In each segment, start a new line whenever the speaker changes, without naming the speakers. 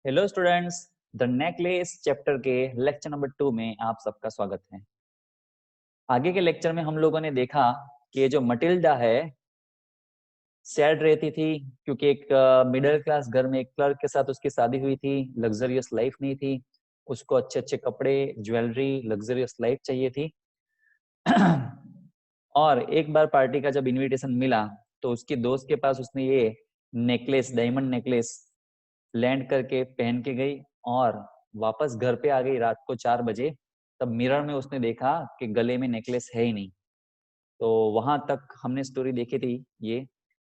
Hello students, the necklace chapter के lecture number 2 में आप सबका स्वागत है। आगे के लेक्चर में हम लोगों ने देखा कि जो मटिल्डा है सैड रहती थी क्योंकि एक मिडिल क्लास घर में एक क्लर्क के साथ उसकी शादी हुई थी। लग्जरियस लाइफ नहीं थी, उसको अच्छे अच्छे कपड़े, ज्वेलरी, लग्जरियस लाइफ चाहिए थी। और एक बार पार्टी का जब इनविटेशन मिला तो उसकी दोस्त के पास उसने ये नेकलेस, डायमंड नेकलेस लैंड करके पहन के गई और वापस घर पे आ गई रात को 4 बजे। तब मिरर में उसने देखा कि गले में नेकलेस है ही नहीं। तो वहां तक हमने स्टोरी देखी थी, ये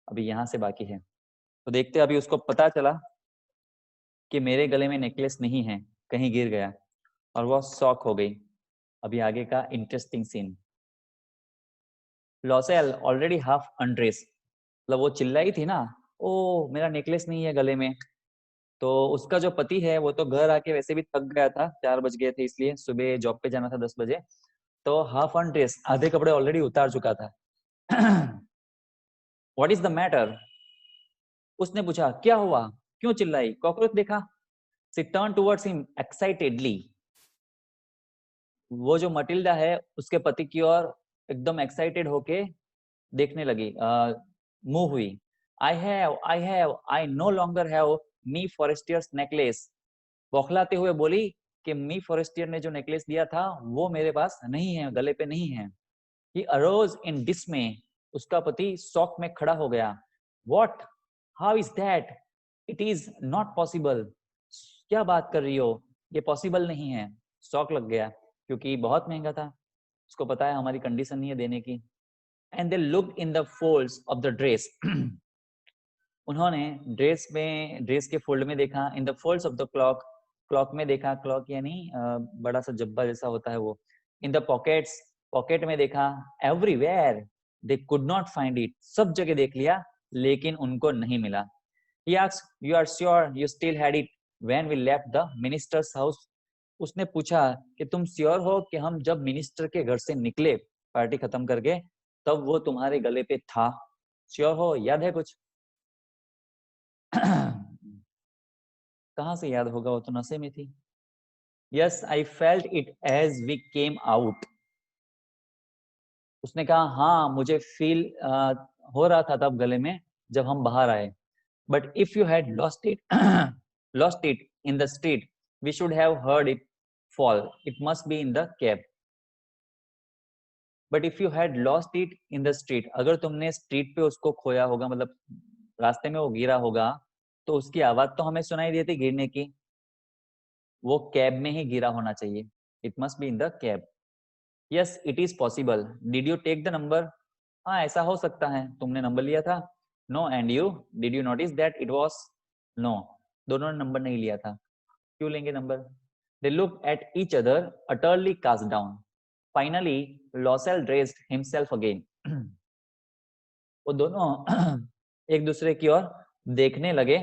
अभी यहाँ से बाकी है। तो देखते अभी उसको पता चला कि मेरे गले में नेकलेस नहीं है, कहीं गिर गया, और वो शॉक हो गई। अभी आगे का इंटरेस्टिंग सीन। लॉसेल ऑलरेडी हाफ अनड्रेस, मतलब वो चिल्लाई थी ना, ओ मेरा नेकलेस नहीं है गले में। तो उसका जो पति है वो तो घर आके वैसे भी थक गया था, 4 बज गए थे, इसलिए सुबह जॉब पे जाना था 10 बजे। तो हाफ ऑन ड्रेस, आधे कपड़े ऑलरेडी उतार चुका था। व्हाट इज द मैटर, उसने पूछा क्या हुआ, क्यों चिल्लाई, कॉकरोच देखा। She turn towards him excitedly. वो जो मटिल्डा है उसके पति की ओर एकदम एक्साइटेड होके देखने लगी, मूव हुई। I no longer have Mme Forestier's necklace. बौखलाते हुए बोली कि मी फॉरेस्टियर ने जो नेकलेस दिया था वो मेरे पास नहीं है, गले पे नहीं है। ही अरोज इन डिसमे, उसका पति शॉक में खड़ा हो गया। What, how is that, it is not possible. क्या बात कर रही हो, ये पॉसिबल नहीं है। शॉक लग गया क्योंकि बहुत महंगा था, उसको पता है हमारी कंडीशन नहीं है देने की। And they look in the folds of the dress. उन्होंने ड्रेस के फोल्ड में देखा, in the folds of the clock, clock में देखा, क्लॉक यानी बड़ा सा जब्बा जैसा होता है वो। इन द पॉकेट्स, पॉकेट में देखा। Everywhere they could not find it, सब जगह देख लिया लेकिन उनको नहीं मिला। He asked, you are sure you still had it when we left the minister's house? उसने पूछा कि तुम श्योर हो कि हम जब मिनिस्टर के घर से निकले पार्टी खत्म करके तब वो तुम्हारे गले पे था? श्योर हो, याद है कुछ? कहाँ से याद होगा, वो तो नशे में थी। Yes I felt it as we came out. उसने कहा हाँ मुझे फील हो रहा था तब गले में जब हम बाहर आए। But if you had lost it in the street we should have heard it fall, it must be in the cab. But if you had lost it in the street, अगर तुमने स्ट्रीट पे उसको खोया होगा, मतलब रास्ते में वो गिरा होगा, तो उसकी आवाज तो हमें सुनाई देती गिरने की। वो कैब में ही गिरा होना चाहिए, it must be in the cab. Yes it is possible, did you take the number? हाँ ऐसा हो सकता है, तुमने नंबर लिया था। No and you, did you notice that it was? No, दोनों ने नंबर नहीं लिया था। क्यों लेंगे number? They look at each other utterly cast down. Finally Loisel dressed himself again. वो दोनों एक दूसरे की ओर देखने लगे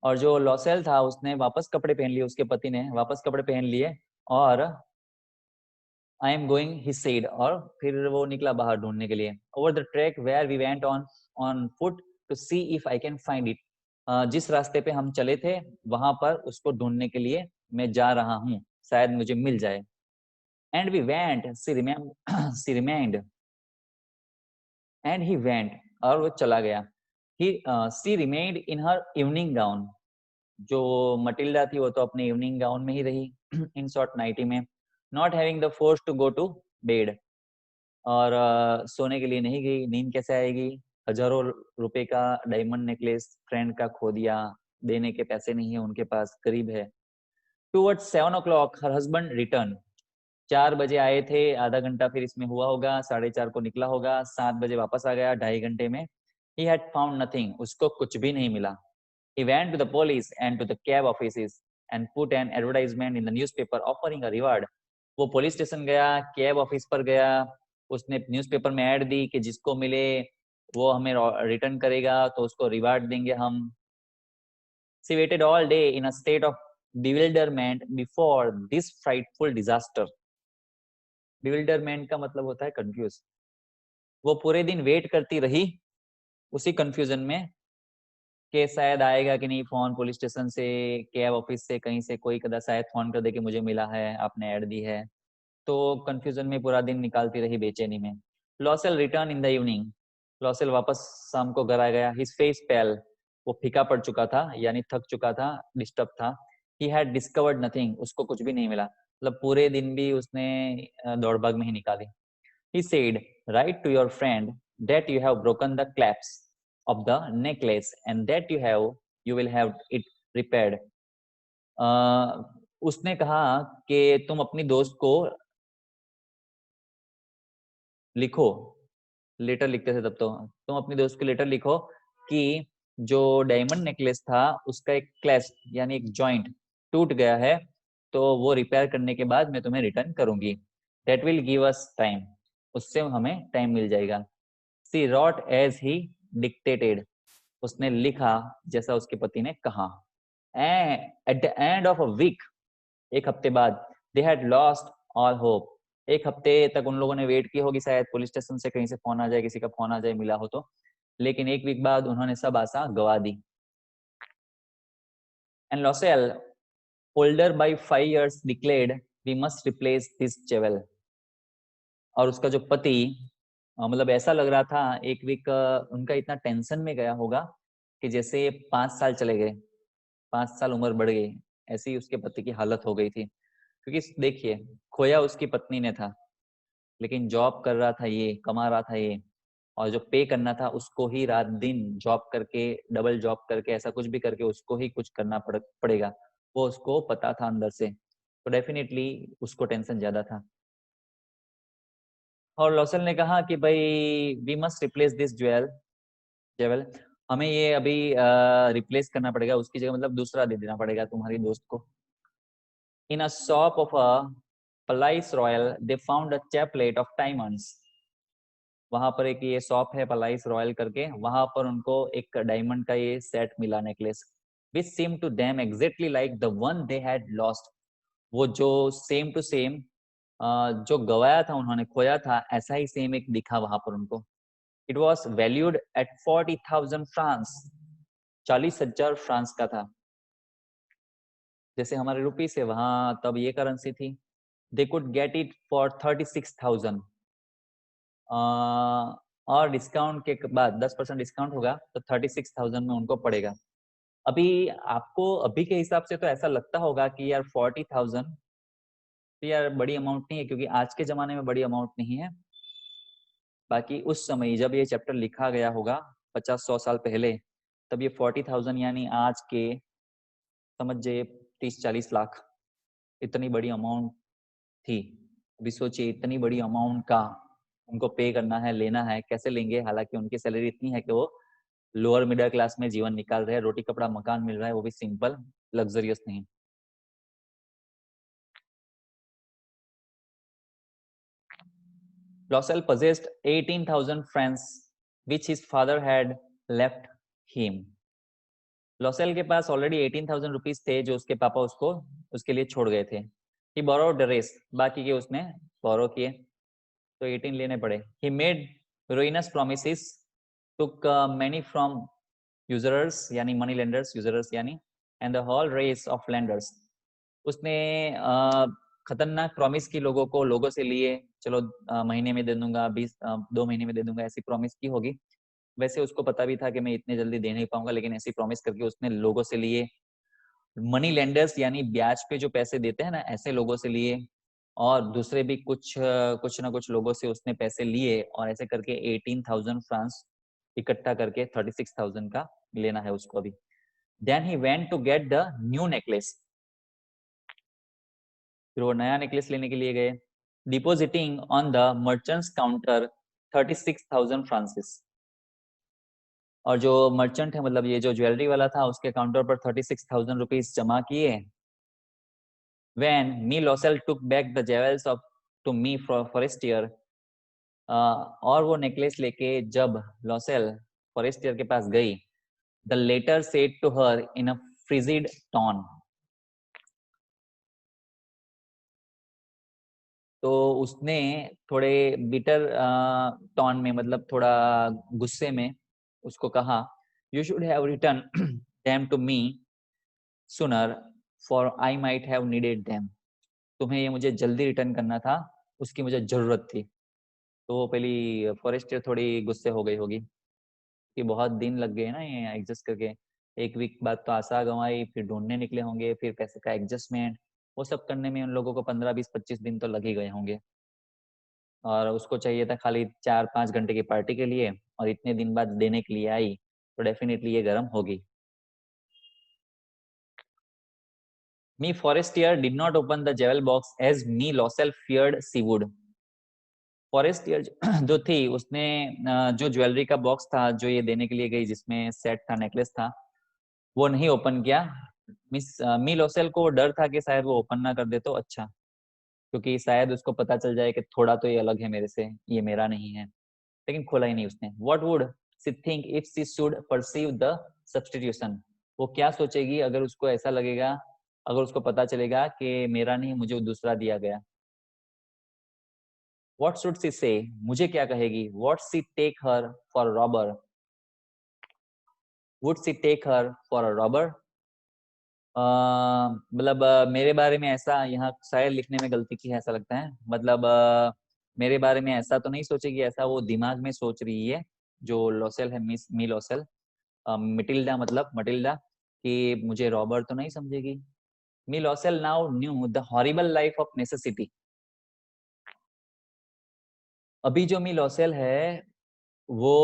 और जो लॉसेल था उसने वापस कपड़े पहन लिए, उसके पति ने वापस कपड़े पहन लिए और I am going he said, और फिर वो निकला बाहर ढूंढने के लिए। Over the track where we went on foot to see if I can find it. जिस रास्ते पे हम चले थे वहां पर उसको ढूंढने के लिए मैं जा रहा हूँ, शायद मुझे मिल जाए। And we went, she remained, and he went, और वो चला गया। He she remained in her evening gown. जो मटिल्डा थी वो तो अपने इवनिंग गाउन में ही रही, इन शॉर्ट नाइटी में। Not having the force to go to bed, और सोने के लिए नहीं गई, नींद कैसे आएगी? हजारों रुपए का डायमंड नेकलेस फ्रेंड का खो दिया, देने के पैसे नहीं है उनके पास, गरीब है। Towards 7 o'clock her husband return. 4 बजे आए थे, आधा घंटा फिर इसमें हुआ होगा, 4:30 को निकला होगा, 7 बजे वापस आ गया, 2.5 घंटे में। ही हैड फाउंड नथिंग, उसको कुछ भी नहीं मिला। He went to the police and to the cab offices and put an advertisement in the newspaper offering a reward. वो पुलिस स्टेशन गया, कैब ऑफिस पर गया, उसने न्यूज़पेपर में ऐड दी कि जिसको मिले वो हमें रिटर्न करेगा तो उसको रिवार्ड देंगे हम। She waited all day in a state of bewilderment before this frightful disaster. Bewilderment का मतलब होता है कंफ्यूज। वो पूरे दिन वेट करती रही उसी कंफ्यूजन में कि शायद आएगा कि नहीं फोन, पुलिस स्टेशन से, कैब ऑफिस से, कहीं से कोई कदा शायद फोन कर दे कि मुझे मिला है, आपने ऐड दी है। तो कंफ्यूजन में पूरा दिन निकालती रही, बेचैनी में। LaSalle return in the evening, LaSalle वापस शाम को घर आ गया। हिज फेस पेल, वो फीका पड़ चुका था, यानी थक चुका था, डिस्टर्ब था। ही हैड डिस्कवर्ड नथिंग, उसको कुछ भी नहीं मिला, मतलब पूरे दिन भी उसने दौड़ भाग में ही निकाली। He said, write to your friend that you have broken the clasp of the necklace and that you will have it repaired. उसने कहा कि तुम अपनी दोस्त को लिखो, लेटर लिखते थे तब तो, तुम अपनी दोस्त को लेटर लिखो कि जो डायमंड नेकलेस था उसका एक क्लैस्प यानी एक जॉइंट टूट गया है, तो वो रिपेयर करने के बाद मैं तुम्हें रिटर्न करूंगी। That will give us time, उससे हमें टाइम मिल जाएगा। She wrote as he dictated, उसने लिखा जैसा उसके पति ने कहा। At the end of a week, एक हफ्ते बाद, they had lost all hope, एक हफ्ते तक उन लोगों ने वेट की होगी, शायद पुलिस स्टेशन से कहीं से फोन आ जाए, किसी का फोन आ जाए, मिला हो तो। लेकिन एक वीक बाद उन्होंने सब आशा गवा दी। And Lossell, older by 5 years, declared, we must replace this jewel. और उसका जो पति, मतलब ऐसा लग रहा था एक वीक उनका इतना टेंशन में गया होगा कि जैसे 5 साल चले गए, 5 साल उम्र बढ़ गई, ऐसी ही उसके पति की हालत हो गई थी। क्योंकि देखिए, खोया उसकी पत्नी ने था, लेकिन जॉब कर रहा था ये, कमा रहा था ये, और जो पे करना था उसको ही रात दिन जॉब करके, डबल जॉब करके, ऐसा कुछ भी करके उसको ही कुछ करना पड़ेगा, वो उसको पता था अंदर से, तो डेफिनेटली उसको टेंशन ज्यादा था। और लॉसल ने कहा कि भाई वी मस्ट रिप्लेस दिस जेवल, हमें ये अभी रिप्लेस करना पड़ेगा, उसकी जगह मतलब दूसरा दे देना पड़ेगा तुम्हारी दोस्त को। In a shop of a Palais Royal they found a chaplet of diamonds, वहां पर एक ये शॉप है पलाइस रॉयल करके, वहां पर उनको एक डायमंड का ये सेट मिला, necklace, which seem to them exactly like the one they had lost, वो जो सेम टू सेम जो गवाया था उन्होंने, खोया था, ऐसा ही सेम एक दिखा वहां पर उनको। It was valued at 40,000 France, 40,000 France का था, जैसे हमारे रुपी से, वहां तब ये करेंसी थी। They could get it for 36,000, और डिस्काउंट के बाद 10% डिस्काउंट होगा तो 36,000 में उनको पड़ेगा। अभी आपको अभी के हिसाब से तो ऐसा लगता होगा कि यार 40,000 तो यार बड़ी अमाउंट नहीं है, क्योंकि आज के जमाने में बड़ी अमाउंट नहीं है। बाकी उस समय जब ये चैप्टर लिखा गया होगा 50-100 साल पहले, तब ये 40,000 यानी आज के समझ जाइए 30-40 लाख, इतनी बड़ी अमाउंट थी। अभी सोचिए इतनी बड़ी अमाउंट का उनको पे करना है, लेना है, कैसे लेंगे? हालांकि उनकी सैलरी इतनी है कि वो लोअर मिडिल क्लास में जीवन निकाल रहे हैं, रोटी कपड़ा मकान मिल रहा है, वो भी सिंपल, लग्जरियस नहीं। Lossell possessed 18,000 francs which his father had left him. LaSalle के पास ऑलरेडी 18,000 रुपीज थे जो उसके पापा उसको उसके लिए छोड़ गए थे। He borrowed the rest, बाकी के उसने बोरो किए, तो 18 लेने पड़े। He made ruinous promises, took many from usurers यानी मनी लेंडर्स, यूजरर्स यानी, and the whole race of lenders, उसने खतरनाक प्रॉमिस की लोगों को, लोगों से लिए, चलो महीने में दे दूंगा, 2 महीने में दे दूंगा, ऐसी प्रॉमिस की होगी। वैसे उसको पता भी था कि मैं इतने जल्दी दे नहीं पाऊंगा, लेकिन ऐसी प्रॉमिस करके उसने लोगों से लिए, मनी लेंडर्स यानी ब्याज पे जो पैसे देते हैं ना, ऐसे लोगों से लिए, और दूसरे भी कुछ ना कुछ लोगों से उसने पैसे लिए, और ऐसे करके 18,000 फ्रांस इकट्ठा करके 36,000 का लेना है उसको अभी। Then he went to get the new necklace, फिर वो नया नेकलेस लेने के लिए गए। Depositing on the merchant's counter 36,000 francs, और जो मर्चेंट है, मतलब ये जो ज्वेलरी वाला था, उसके काउंटर पर 36,000 रुपीज जमा किए। When me Lossell took back the jewels of to me Forestier, और वो नेकलेस लेके जब लॉसेल फॉरेस्टियर के पास गई, the latter said to her in a frigid tone, तो उसने थोड़े बिटर टोन में, मतलब थोड़ा गुस्से में उसको कहा, You should have returned them to me sooner, for I might have needed them. तुम्हें ये मुझे जल्दी रिटर्न करना था, उसकी मुझे जरूरत थी। तो वो पहली फॉरेस्टर थोड़ी गुस्से हो गई होगी कि बहुत दिन लग गए ना ये एडजस्ट करके, 1 वीक बाद तो आशा गंवाई, फिर ढूंढने निकले होंगे, फिर पैसे का एडजस्टमेंट, वो सब करने में उन लोगों को 15, 20, 25 दिन तो लग ही गए होंगे। और उसको चाहिए था खाली 4-5 घंटे की पार्टी के लिए, और इतने दिन बाद देने के लिए आई, तो डेफिनेटली ये गर्म होगी। Mme Forestier did not open the jewel box as Mme Loisel feared she would. Forestier जो थी उसने जो ज्वेलरी का बॉक्स था जो ये देने के लिए गई, जिसमें सेट था, नेकलेस था, वो नहीं ओपन किया। मी लॉसेल को डर था कि शायद वो ओपन ना कर दे तो अच्छा, क्योंकि शायद उसको पता चल जाए कि थोड़ा तो ये अलग है मेरे से, ये मेरा नहीं है। लेकिन खोला ही नहीं उसने। What would she think if she should perceive the substitution? वो क्या सोचेगी अगर उसको ऐसा लगेगा, अगर उसको पता चलेगा कि मेरा नहीं, मुझे दूसरा दिया गया। What should she say? मुझे क्या कहेगी? What she take her for a robber? Would she take her for a robber? मतलब मेरे बारे में ऐसा, यहाँ शायद लिखने में गलती की है ऐसा लगता है। मतलब मेरे बारे में ऐसा तो नहीं सोचेगी, ऐसा वो दिमाग में सोच रही है जो लॉसेल है, मिस मी लॉसेल, मटिल्डा, मतलब मटिल्डा, कि मुझे रॉबर तो नहीं समझेगी। Mme Loisel now knew the horrible life of necessity. अभी जो मी लॉसेल है वो,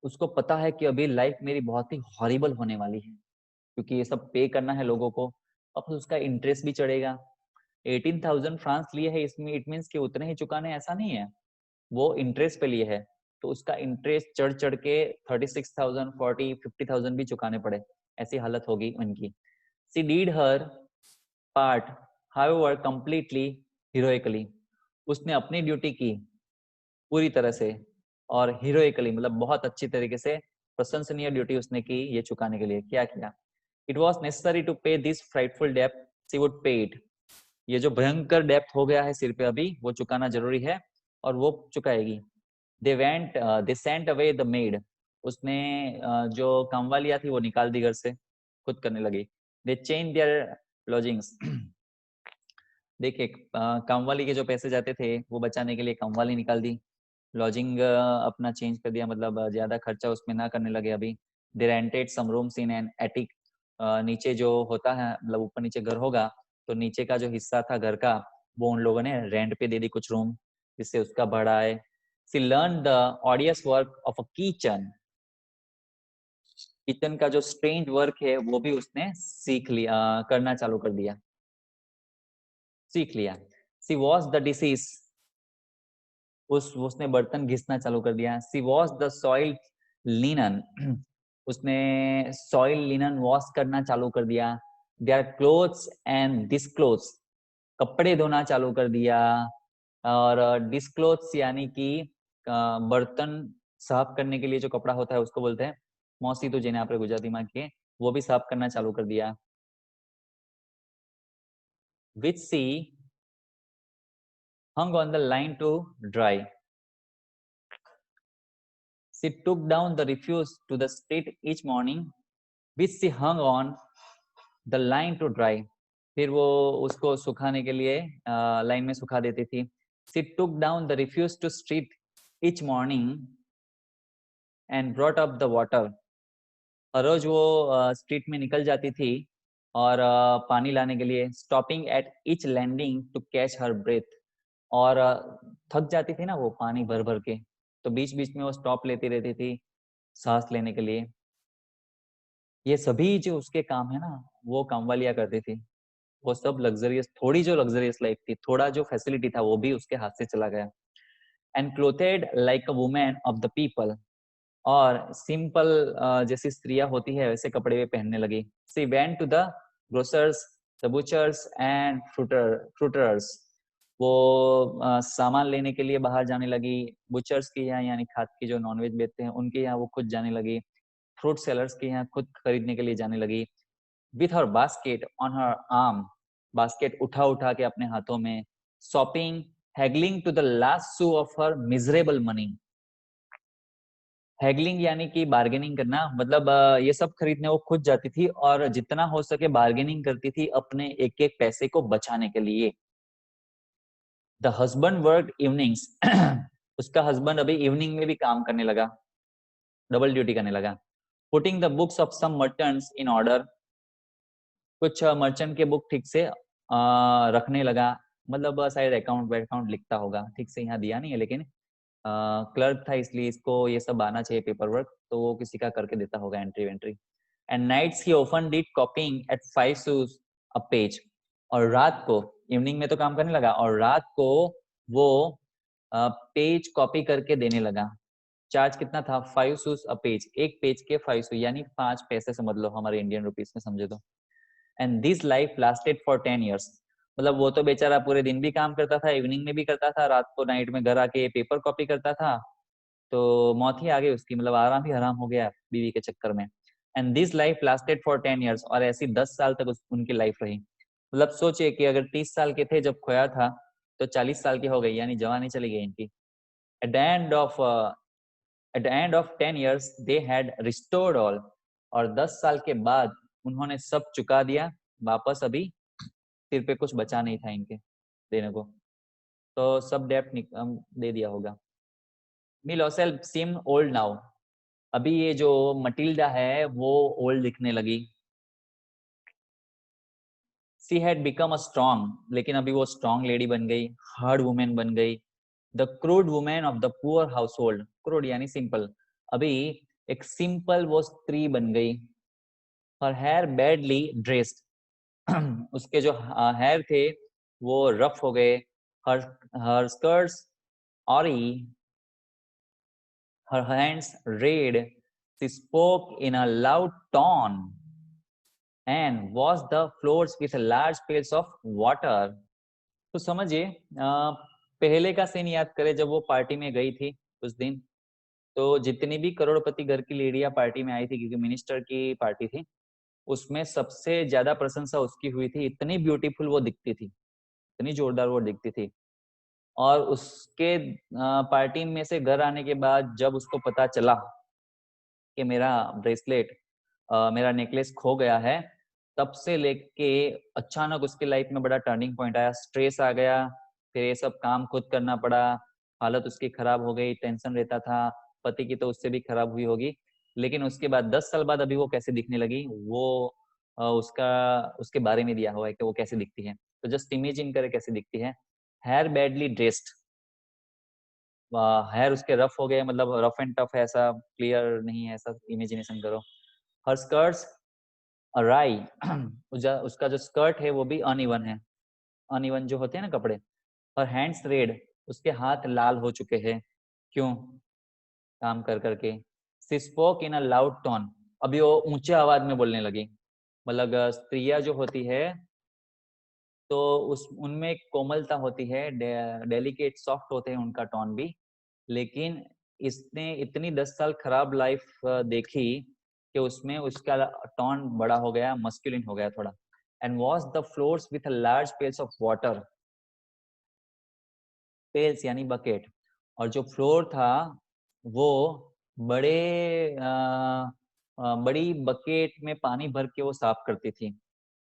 उसको पता है कि अभी लाइफ मेरी बहुत ही हॉरिबल होने वाली है, क्योंकि ये सब पे करना है लोगों को, अब उसका इंटरेस्ट भी चढ़ेगा। 18,000 फ्रांस लिए है, इसमें इट मीन्स कि उतने ही चुकाने ऐसा नहीं है, वो इंटरेस्ट पे लिए है, तो उसका इंटरेस्ट चढ़ चढ़ के 36,000, 40, 50,000 भी चुकाने पड़े, ऐसी हालत होगी उनकी। She did her part, however, completely heroically. उसने अपनी ड्यूटी की पूरी तरह से और हीरोइकली, मतलब बहुत अच्छी तरीके से, प्रशंसनीय ड्यूटी उसने की ये चुकाने के लिए। क्या किया? It was necessary to pay this frightful debt. She would pay it. ये जो भयंकर डेप्थ हो गया है सिर पे अभी, वो चुकाना जरूरी है और वो चुकाएगी। They sent away the maid. उसने जो कामवालिया थी वो निकाल दी घर से, खुद करने लगी। They changed their lodgings. देखिए कामवाली के जो पैसे जाते थे वो बचाने के लिए कामवाली निकाल दी, लॉजिंग अपना चेंज कर दिया, मतलब ज्यादा खर्चा उसमें ना करने लगे अभी। They rented some rooms in an attic. नीचे जो होता है, मतलब ऊपर नीचे घर होगा, तो नीचे का जो हिस्सा था घर का, वो उन लोगों ने रेंट पे दे दी कुछ रूम, जिससे उसका भाड़ा है। She learned the odious work of a kitchen. Kitchen का जो स्ट्रेंज वर्क है वो भी उसने सीख लिया, करना चालू कर दिया, सीख लिया। She washed the dishes. उसने बर्तन घिसना चालू कर दिया। She washed the soiled linen. उसने सॉइल लिनन वॉश करना चालू कर दिया। Their clothes and disclothes. कपड़े धोना चालू कर दिया। और डिस्क्लोथ्स यानी कि बर्तन साफ करने के लिए जो कपड़ा होता है उसको बोलते हैं मौसी, तो जिन्हें आप गुजराती में के, वो भी साफ करना चालू कर दिया। Which she hung on the line to dry. She took down the refuse to the street each morning, which she hung on the line to dry. फिर वो उसको सुखाने के लिए लाइन में सुखा देती थी। She took down the refuse to street each morning and brought up the water. हर रोज वो स्ट्रीट में निकल जाती थी और पानी लाने के लिए, stopping at each landing to catch her breath. और थक जाती थी ना वो पानी भर भर के, तो बीच बीच में वो स्टॉप लेती रहती थी सांस लेने के लिए। ये सभी जो उसके काम है ना, वो कामवालिया करती थी। वो सब लग्जरियस, थोड़ी जो लग्जरियस लाइफ थी, थोड़ा जो फैसिलिटी था, वो भी उसके हाथ से चला गया। And clothed like a women of the people. और सिंपल जैसी स्त्रियां होती है वैसे कपड़े भी पहनने लगी। She went to the grocers, the butchers and fruiters. वो सामान लेने के लिए बाहर जाने लगी। बुचर्स के यहाँ यानी खाद की जो नॉनवेज बेचते हैं उनके यहाँ वो खुद जाने लगी। फ्रूट सेलर्स के यहाँ खुद खरीदने के लिए जाने लगी। With her basket on her arm, basket उठा उठा के अपने हाथों में। Shopping, haggling to the last sou of her miserable money. Haggling यानी कि बार्गेनिंग करना, मतलब ये सब खरीदने वो खुद जाती थी और जितना हो सके बार्गेनिंग करती थी अपने एक एक पैसे को बचाने के लिए। द हस्बैंड वर्क इवनिंग्स उसका हस्बैंड अभी इवनिंग में भी काम करने लगा, डबल ड्यूटी करने लगा। Putting the books of some merchants in order, कुछ मर्चेंट के बुक ठीक से रखने लगा, मतलब शायद अकाउंट अकाउंट लिखता होगा, ठीक से यहाँ दिया नहीं है, लेकिन क्लर्क था इसलिए इसको ये सब आना चाहिए पेपर वर्क, तो वो किसी का करके देता होगा एंट्री वेंट्री। And nights he often did copying at 5 sous a page, और रात को, इवनिंग में तो काम करने लगा और रात को वो पेज कॉपी करके देने लगा। चार्ज कितना था? 5 sous अ पेज, एक पेज के 5 sous यानी 5 पैसे समझ लो हमारे इंडियन रुपीस में समझे तो। And this life lasted for 10 years, मतलब वो तो बेचारा पूरे दिन भी काम करता था, इवनिंग में भी करता था, रात को नाइट में घर आके पेपर कॉपी करता था, तो मौत ही आ गई उसकी, मतलब आराम ही हराम हो गया बीवी के चक्कर में। And this life lasted for 10 years, और ऐसी 10 साल तक उनकी लाइफ रही। मतलब सोचिए कि अगर 30 साल के थे जब खोया था, तो 40 साल की हो गई, यानी जवानी चली गई इनकी। At the end of at the end of 10 years they had restored all, और 10 साल के बाद उन्होंने सब चुका दिया वापस, अभी सिर पे कुछ बचा नहीं था इनके देने को, तो सब डेप्ट दे दिया होगा। मिलोसेल सीम ओल्ड नाउ, अभी ये जो मटिल्डा है वो ओल्ड दिखने लगी। She had become a strong, लेकिन अभी वो स्ट्रॉन्ग लेडी बन गई, हार्ड वुमेन बन गई। The crude women of the poor house hold, crude यानी सिंपल, अभी एक सिंपल वो स्त्री बन गई। हर हेयर बैडली ड्रेस्ड, उसके जो हेयर थे वो रफ हो गए। Her her skirts awry, her hands red, she spoke in a loud tone and washed the floors with large pails of water। तो समझिए पहले का सीन याद करें, जब वो पार्टी में गई थी उस दिन, तो जितनी भी करोड़पति घर की लेडियां पार्टी में आई थी, क्योंकि मिनिस्टर की पार्टी थी, उसमें सबसे ज्यादा प्रशंसा उसकी हुई थी, इतनी ब्यूटीफुल वो दिखती थी, इतनी जोरदार वो दिखती थी। और उसके पार्टी में से घर आने के बाद जब उसको पता चला कि मेरा ब्रेसलेट, मेरा नेकलेस खो गया है, तब से लेके अचानक उसकी लाइफ में बड़ा टर्निंग पॉइंट आया, स्ट्रेस आ गया, फिर ये सब काम खुद करना पड़ा, हालत उसकी खराब हो गई, टेंशन रहता था, पति की तो उससे भी खराब हुई होगी। लेकिन उसके बाद 10 साल बाद अभी वो कैसे दिखने लगी, वो उसका उसके बारे में दिया हुआ है कि वो कैसे दिखती है, तो जस्ट इमेजिन करे कैसे दिखती है। हेयर बैडली ड्रेस्ड, हेयर उसके रफ हो गए, मतलब रफ एंड टफ है, ऐसा क्लियर नहीं है, ऐसा इमेजिनेशन करो। हर स्कर्ट्स अराई, उसका जो स्कर्ट है वो भी अनइवन है, अनइवन जो होते हैं ना कपड़े। हर हैंड्स रेड, उसके हाथ लाल हो चुके हैं, क्यों? काम कर करके। She spoke in a loud tone, अभी वो ऊंचे आवाज में बोलने लगी। मतलब स्त्रियां जो होती है तो उस उनमें एक कोमलता होती है, डेलिकेट सॉफ्ट होते हैं उनका टोन भी, लेकिन इसने इतनी 10 साल खराब लाइफ देखी कि उसमें उसका टोन बड़ा हो गया, मस्कुलिन हो गया थोड़ा। And wash the floors with large pails of water, pails यानी बकेट, और जो फ्लोर था वो बड़े बड़ी बकेट में पानी भर के वो साफ करती थी।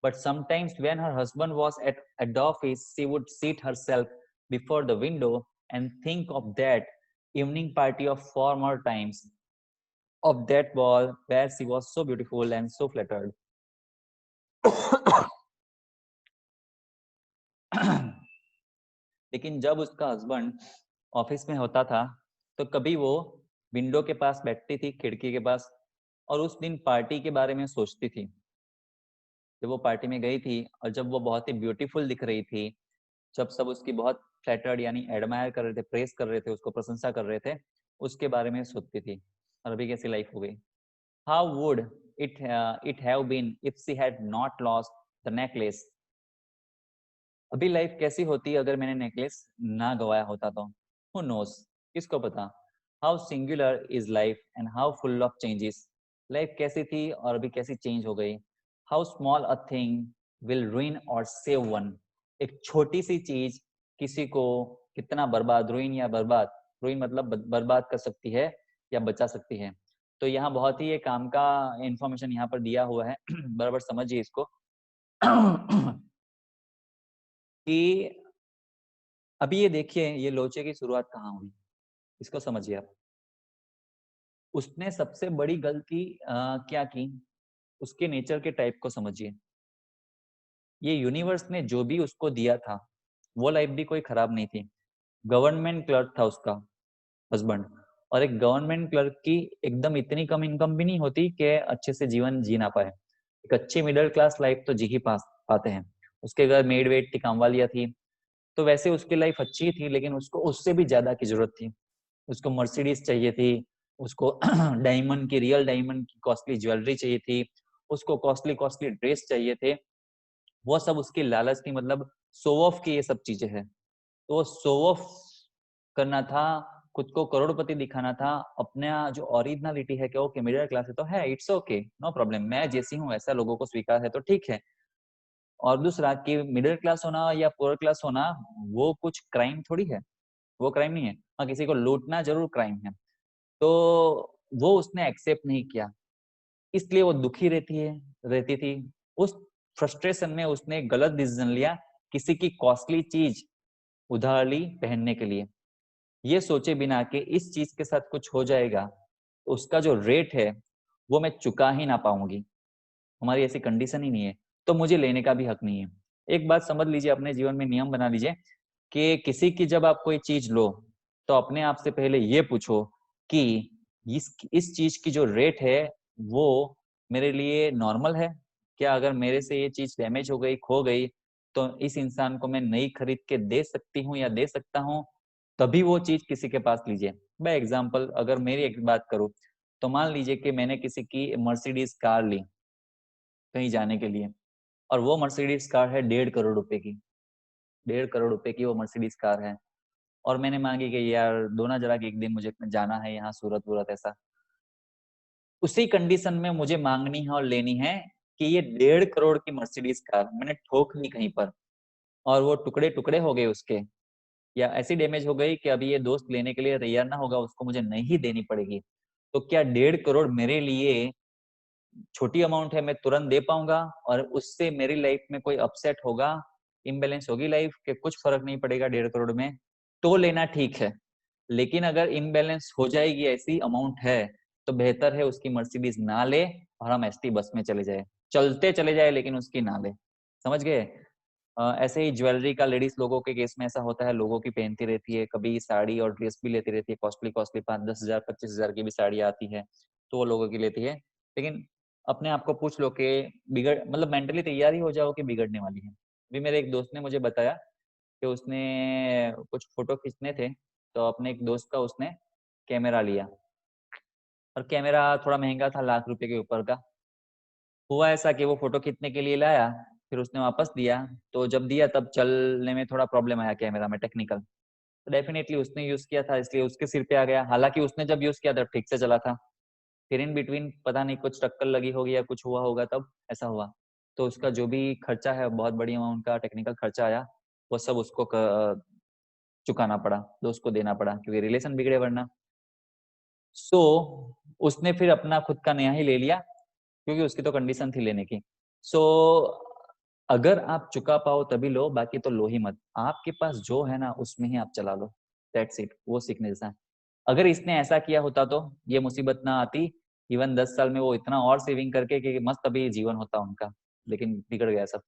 But sometimes when her husband was at the office, she would seat herself before the window and think of that evening party of former times, of that ball where she was so beautiful and so flattered. लेकिन जब उसका husband office में होता था तो कभी वो window के पास बैठती थी, खिड़की के पास, और उस दिन पार्टी के बारे में सोचती थी। जब वो पार्टी में गई थी और जब वो बहुत ही ब्यूटीफुल दिख रही थी, जब सब उसकी बहुत फ्लैटर्ड यानी एडमायर कर रहे थे, प्रेस कर रहे थे, उसको प्रशंसा कर रहे थे, उसके बारे में सोचती थी। और अभी कैसी लाइफ हो गई। How would it have been if she had not lost the necklace, अभी लाइफ कैसी होती अगर मैंने नेकलेस ना गवाया होता तो। हु नोस, किसको पता। How singular is life and how full of changes, life कैसी थी और अभी कैसी चेंज हो गई। How small a thing will ruin और सेव वन, एक छोटी सी चीज किसी को कितना बर्बाद, रुइन या बर्बाद, रुइन मतलब बर्बाद कर सकती है, या बचा सकती है। तो यहाँ बहुत ही ये काम का इंफॉर्मेशन यहाँ पर दिया हुआ है बराबर समझिए इसको कि अभी ये देखिए ये लोचे की शुरुआत कहाँ हुई, इसको समझिए आप। उसने सबसे बड़ी गलती क्या की, उसके नेचर के टाइप को समझिए। ये यूनिवर्स ने जो भी उसको दिया था वो लाइफ भी कोई खराब नहीं थी। गवर्नमेंट क्लर्क था उसका हस्बैंड, और एक गवर्नमेंट क्लर्क की एकदम इतनी कम इनकम भी नहीं होती कि अच्छे से जीवन जी ना पाए। एक अच्छी मिडिल क्लास लाइफ तो जी ही पाते हैं। उसके घर मेड वेड थी, काम वालियां थी, तो वैसे उसकी लाइफ अच्छी थी, लेकिन उसको उससे भी ज्यादा की जरूरत थी। उसको मर्सिडीज चाहिए थी, उसको डायमंड की, रियल डायमंड की कॉस्टली ज्वेलरी चाहिए थी, उसको कॉस्टली कॉस्टली ड्रेस चाहिए थे। वो सब उसकी लालच थी, मतलब शो ऑफ की ये सब चीजें हैं। तो वो शो ऑफ करना था, खुद को करोड़पति दिखाना था। अपना जो ओरिजिनलिटी है कि ओके मिडिल क्लास है तो है, इट्स ओके, नो प्रॉब्लम, मैं जैसी हूँ ऐसा लोगों को स्वीकार है तो ठीक है। और दूसरा कि मिडिल क्लास होना या पुअर क्लास होना वो कुछ क्राइम थोड़ी है, वो क्राइम नहीं है। हाँ, किसी को लूटना जरूर क्राइम है। तो वो उसने एक्सेप्ट नहीं किया, इसलिए वो दुखी रहती थी। उस फ्रस्ट्रेशन में उसने गलत डिसीजन लिया, किसी की कॉस्टली चीज उधार ली पहनने के लिए, ये सोचे बिना कि इस चीज के साथ कुछ हो जाएगा तो उसका जो रेट है वो मैं चुका ही ना पाऊंगी, हमारी ऐसी कंडीशन ही नहीं है, तो मुझे लेने का भी हक नहीं है। एक बात समझ लीजिए, अपने जीवन में नियम बना लीजिए कि किसी की जब आप कोई चीज लो तो अपने आप से पहले ये पूछो कि इस चीज की जो रेट है वो मेरे लिए नॉर्मल है क्या? अगर मेरे से ये चीज डैमेज हो गई, खो गई, तो इस इंसान को मैं नई खरीद के दे सकती हूँ या दे सकता हूँ, तभी वो चीज किसी के पास लीजिए। बाय एग्जाम्पल अगर मेरी एक बात करूँ तो मान लीजिए कि मैंने किसी की मर्सिडीज कार ली कहीं जाने के लिए, और वो मर्सिडीज कार है 1.5 करोड़ रुपए की, 1.5 करोड़ रुपए की वो मर्सिडीज कार है। और मैंने मांगी कि यार दो ना जरा कि एक दिन मुझे जाना है यहाँ सूरत वूरत ऐसा। उसी कंडीशन में मुझे मांगनी है और लेनी है कि ये 1.5 करोड़ की मर्सिडीज कार मैंने ठोक ली कहीं पर, और वो टुकड़े टुकड़े हो गए उसके, या ऐसी डैमेज हो गई कि अभी ये दोस्त लेने के लिए तैयार ना होगा, उसको मुझे नहीं देनी पड़ेगी, तो क्या 1.5 करोड़ मेरे लिए छोटी अमाउंट है? मैं तुरंत दे पाऊंगा और उससे मेरी लाइफ में कोई अपसेट होगा, इम्बेलेंस होगी लाइफ के, कुछ फर्क नहीं पड़ेगा 1.5 करोड़ में, तो लेना ठीक है। लेकिन अगर इम्बेलेंस हो जाएगी, ऐसी अमाउंट है, तो बेहतर है उसकी मर्सिडीज ना ले और हम एसटी बस में चले जाए, चलते चले जाए, लेकिन उसकी ना ले। समझ गए? ऐसे ही ज्वेलरी का लेडीज लोगों के केस में ऐसा होता है, लोगों की पहनती रहती है, कभी साड़ी और ड्रेस भी लेती रहती है, कॉस्टली कॉस्टली 5-10 हजार 25 हजार की भी साड़ी आती है, तो वो लोगों की लेती है। लेकिन अपने आप को पूछ लो कि बिगड़, मतलब मेंटली तैयार ही हो जाओ कि बिगड़ने वाली है। अभी मेरे एक दोस्त ने मुझे बताया कि उसने कुछ फोटो खींचने थे, तो अपने एक दोस्त का उसने कैमरा लिया, और कैमरा थोड़ा महंगा था, लाख रुपए के ऊपर का। हुआ ऐसा कि वो फोटो खींचने के लिए लाया, फिर उसने वापस दिया, तो जब दिया तब चलने में थोड़ा प्रॉब्लम आया कैमरा में, टेक्निकल। तो डेफिनेटली उसने यूज किया था इसलिए उसके सिर पे आ गया, हालांकि उसने जब यूज किया था ठीक से चला था, फिर इन बिटवीन पता नहीं कुछ टक्कर लगी होगी या कुछ हुआ होगा तब ऐसा हुआ। तो उसका जो भी खर्चा है, बहुत बड़ी अमाउंट का टेक्निकल खर्चा आया, वो सब उसको चुकाना पड़ा, दोस्त को देना पड़ा, क्योंकि रिलेशन बिगड़े वरना। सो उसने फिर अपना खुद का नया ही ले लिया, क्योंकि उसकी तो कंडीशन थी लेने की। सो अगर आप चुका पाओ तभी लो, बाकी तो लो ही मत। आपके पास जो है ना उसमें ही आप चला लो, दैट्स इट। वो सीखने जैसा है। अगर इसने ऐसा किया होता तो ये मुसीबत ना आती। इवन 10 साल में वो इतना और सेविंग करके कि मस्त अभी जीवन होता उनका, लेकिन बिगड़ गया सब।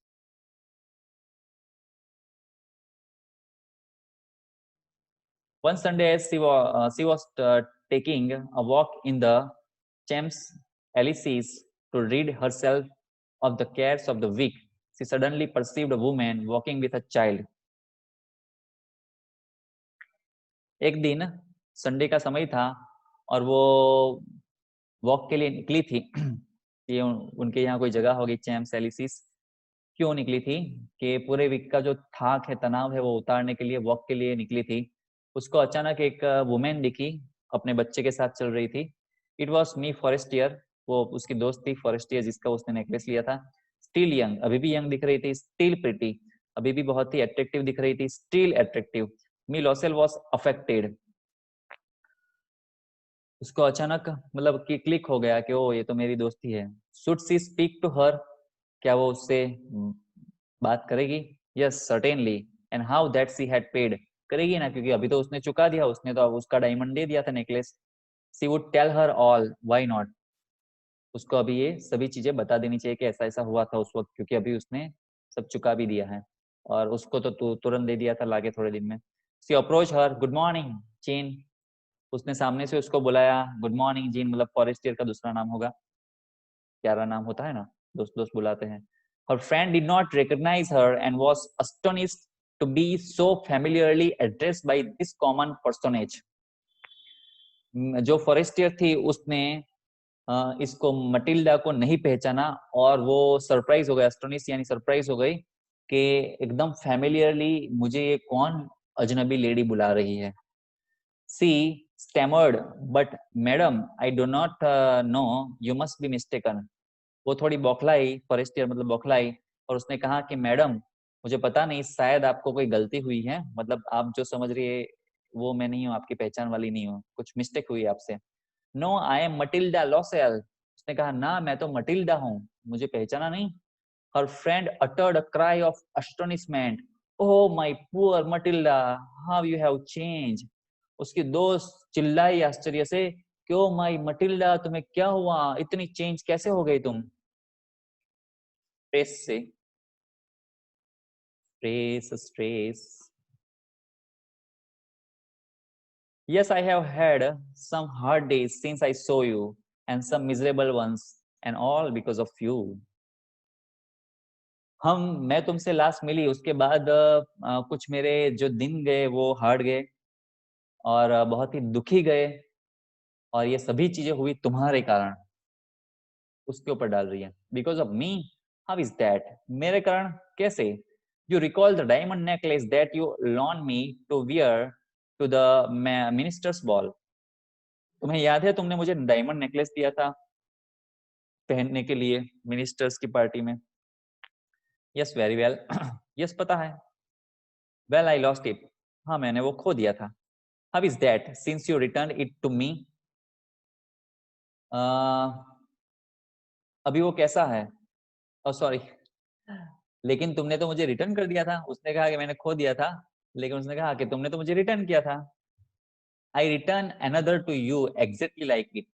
One Sunday, as she was taking a walk in the Champs Elysees to rid herself of the cares of the week, she suddenly perceived a woman walking with a child. एक दिन संडे का समय था और वो walk के लिए निकली थी ये उनके यहाँ कोई जगह होगी चैम्प्स एलिसिस। क्यों निकली थी? कि पूरे वीक का जो थाक है, तनाव है, वो उतारने के लिए वॉक के लिए निकली थी। उसको अचानक एक वुमेन दिखी, अपने बच्चे के साथ चल रही थी। इट वॉज मी फॉरेस्टियर, वो उसकी दोस्त थी फॉरेस्टियर जिसका उसने नेकलेस लिया था। स्टिल यंग, अभी भी यंग दिख रही थी, स्टिल प्रिटी, अभी भी बहुत ही अट्रैक्टिव दिख रही थी, still attractive. Me LaSalle was affected. उसको अचानक मतलब कि क्लिक हो गया कि ओ ये तो मेरी दोस्ती है। Should she speak to her, क्या वो उससे बात करेगी? Yes certainly. And how that she had paid, करेगी ना, क्योंकि अभी तो उसने चुका दिया, उसने तो अब उसका डायमंड दे दिया था necklace. She would tell her all, why not, उसको अभी ये सभी चीजें बता देनी चाहिए कि ऐसा ऐसा हुआ था उस वक्त, क्योंकि अभी उसने सब चुका भी दिया है और उसको तो तुरंत दे दिया था लाके थोड़े दिन में। सी अप्रोच हर, गुड मॉर्निंग चेन, उसने सामने से उसको बुलाया, गुड मॉर्निंग जीन, मतलब फॉरेस्टियर का दूसरा नाम होगा, प्यारा नाम होता है ना, दोस्त दोस्त बुलाते हैं। Her friend did not recognize her and was astonished to be so familiarly addressed by this common personage. जो फॉरेस्टियर थी उसने इसको मटिल्डा को नहीं पहचाना और वो सरप्राइज हो गया, एस्टोनिश यानी सरप्राइज हो गई कि एकदम फैमिलियरली मुझे ये कौन अजनबी लेडी बुला रही है। She stammered, but madam I do not know, you must be mistaken, वो थोड़ी बौखलाई, फॉरेस्टियर मतलब बौखलाई, और उसने कहा कि मैडम मुझे पता नहीं, शायद आपको कोई गलती हुई है, मतलब आप जो समझ रही है वो मैं नहीं हूँ, आपकी पहचान वाली नहीं हूँ, कुछ मिस्टेक हुई है आपसे। No I am Mathilde Loisel, उसने कहा ना मैं तो मटिल्डा हूँ, मुझे पहचाना नहीं। हर friend uttered a cry of astonishment, oh my poor Matilda, how you have change, उसकी दोस्त चिल्लाई आश्चर्य से कि ओ माय मटिल्डा तुम्हें क्या हुआ, इतनी चेंज कैसे हो गई तुम। स्ट्रेस से, stress. Yes, I have had some hard days since I saw you, and some miserable ones, and all because of you. मैं तुमसे लास्ट मिली उसके बाद कुछ मेरे जो दिन गए वो हार्ड गए और बहुत ही दुखी गए, और ये सभी चीजें हुई तुम्हारे कारण, उसके ऊपर डाल रही है। Because of me, how is that, मेरे कारण कैसे? You recall the diamond necklace that you loaned me to wear to the minister's ball, तुम्हें याद है तुमने मुझे डायमंड नेकलेस दिया था पहनने के लिए मिनिस्टर्स की पार्टी में? यस वेरी वेल, यस पता है। वेल आई लॉस्ट इट, हाँ मैंने वो खो दिया था। How is that since you return it to me, अभी वो कैसा है? ओह सॉरी, लेकिन तुमने तो मुझे रिटर्न कर दिया था, उसने कहा कि मैंने खो दिया था, लेकिन उसने कहा कि तुमने तो मुझे रिटर्न किया था। I return another to you exactly like it,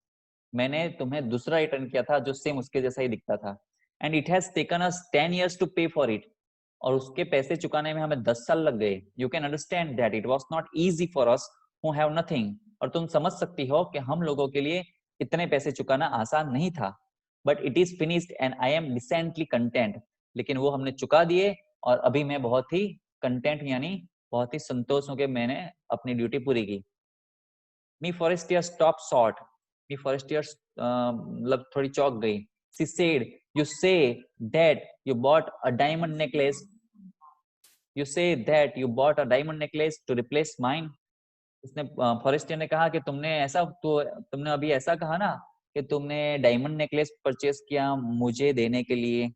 मैंने तुम्हें दूसरा रिटर्न किया था जो सेम उसके जैसा ही दिखता था। And it has taken us 10 years to pay for it, और उसके पैसे चुकाने में हमें 10 साल लग गए। You can understand that it was not easy for us who have nothing, और तुम समझ सकती हो कि हम लोगों के लिए इतने पैसे चुकाना आसान नहीं था। But it is finished and I am decently content, लेकिन वो हमने चुका दिए और अभी मैं बहुत ही कंटेंट यानी बहुत ही संतोष हूं कि मैंने अपनी ड्यूटी पूरी की। Mme Forestier stop short, Mme Forestier मतलब थोड़ी चौंक गई। She said, you say that you bought a diamond necklace, you say that you bought a diamond necklace to replace mine, उसने फॉरेस्टियर ने कहा कि तुमने अभी ऐसा कहा ना कि तुमने डायमंड नेकलेस परचेस किया मुझे देने के लिए।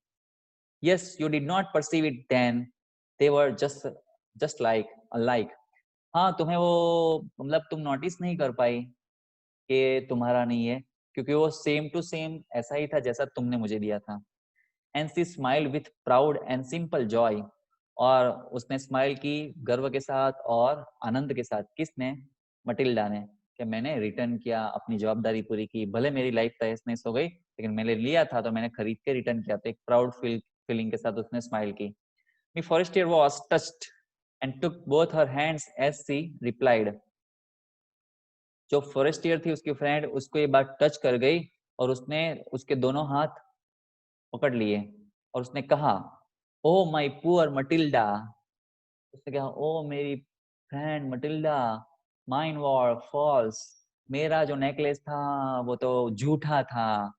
Yes you did not perceive it then, they were just like alike, हाँ तुम्हें वो मतलब तुम नोटिस नहीं कर पाई कि तुम्हारा नहीं है, क्योंकि वो सेम टू सेम ऐसा ही था जैसा तुमने मुझे दिया था। And she smiled with proud and simple Joy, और उसने स्माइल की गर्व के साथ और आनंद के साथ। किसने? मटिल्डा ने, कि मैंने रिटर्न किया, अपनी जवाबदारी पूरी की, भले मेरी लाइफ तहस नहस हो गई लेकिन मैंने लिया था तो मैंने खरीद के रिटर्न किया, तो एक प्राउड फीलिंग के साथ उसने स्माइल की। Mme Forestier was touched and took both her hands as she replied, जो फॉरेस्टियर थी उसकी फ्रेंड उसको ये बात टच कर गई और उसने उसके दोनों हाथ पकड़ लिए और उसने कहा, ओ माय पुअर मटिल्डा, उसने कहा ओ मेरी फ्रेंड मटिल्डा, माइन वर फॉल्स, मेरा जो नेकलेस था वो तो झूठा था,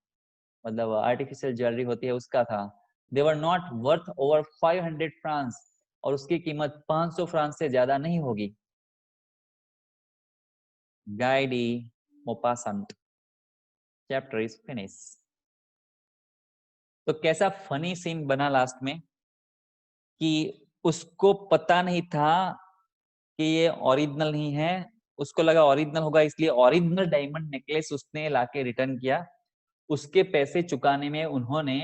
मतलब आर्टिफिशियल ज्वेलरी होती है उसका था। They were not worth over 500 francs, और उसकी कीमत 500 फ्रांस से ज्यादा नहीं होगी। Guy de Maupassant, chapter is finish. तो कैसा फनी सीन बना लास्ट में कि उसको पता नहीं था कि ये ओरिजिनल नहीं है, उसको लगा ओरिजिनल होगा, इसलिए ओरिजिनल डायमंड नेकलेस उसने लाके रिटर्न किया। उसके पैसे चुकाने में उन्होंने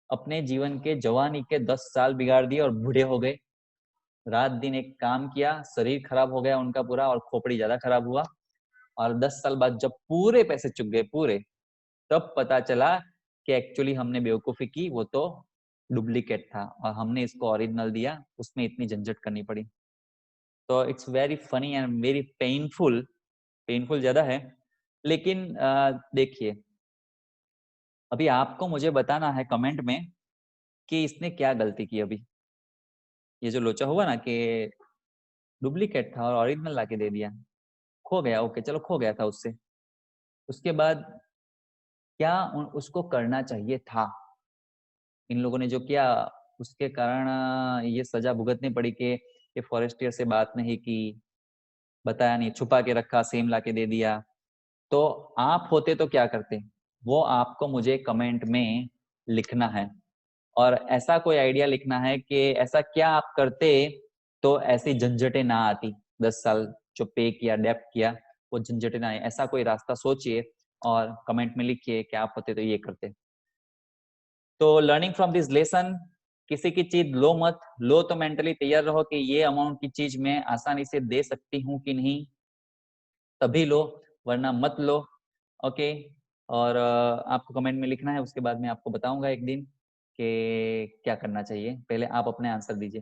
अपने जीवन के जवानी के 10 साल बिगाड़ दिए और बूढ़े हो गए। रात दिन एक काम किया, शरीर खराब हो गया उनका पूरा, और खोपड़ी ज्यादा खराब हुआ। और 10 साल बाद जब पूरे पैसे चुक गए पूरे, तब पता चला कि एक्चुअली हमने बेवकूफी की, वो तो डुप्लीकेट था और हमने इसको ओरिजिनल दिया, उसमें इतनी झंझट करनी पड़ी। तो it's very funny and very painful. Painful ज्यादा है, लेकिन देखिए, अभी आपको मुझे बताना है कमेंट में कि इसने क्या गलती की। अभी ये जो लोचा हुआ ना कि डुप्लीकेट था और ओरिजिनल लाके दे दिया, खो गया, ओके चलो खो गया था उससे, उसके बाद क्या उसको करना चाहिए था? इन लोगों ने जो किया उसके कारण ये सजा भुगतनी पड़ी कि ये फॉरेस्टियर से बात नहीं की, बताया नहीं, छुपा के रखा, सेम लाके दे दिया। तो आप होते तो क्या करते? वो आपको मुझे कमेंट में लिखना है, और ऐसा कोई आइडिया लिखना है कि ऐसा क्या आप करते तो ऐसी झंझटें ना आती। 10 साल जो पे किया, डेप्ट किया, वो झंझटें ना आए, ऐसा कोई रास्ता सोचिए और कमेंट में लिखिए कि आप होते तो ये करते। तो लर्निंग फ्रॉम दिस लेसन, किसी की चीज लो मत। लो तो मेंटली तैयार रहो कि ये अमाउंट की चीज मैं आसानी से दे सकती हूँ कि नहीं, तभी लो, वरना मत लो। ओके, और आपको कमेंट में लिखना है, उसके बाद मैं आपको बताऊंगा एक दिन कि क्या करना चाहिए। पहले आप अपने आंसर दीजिए।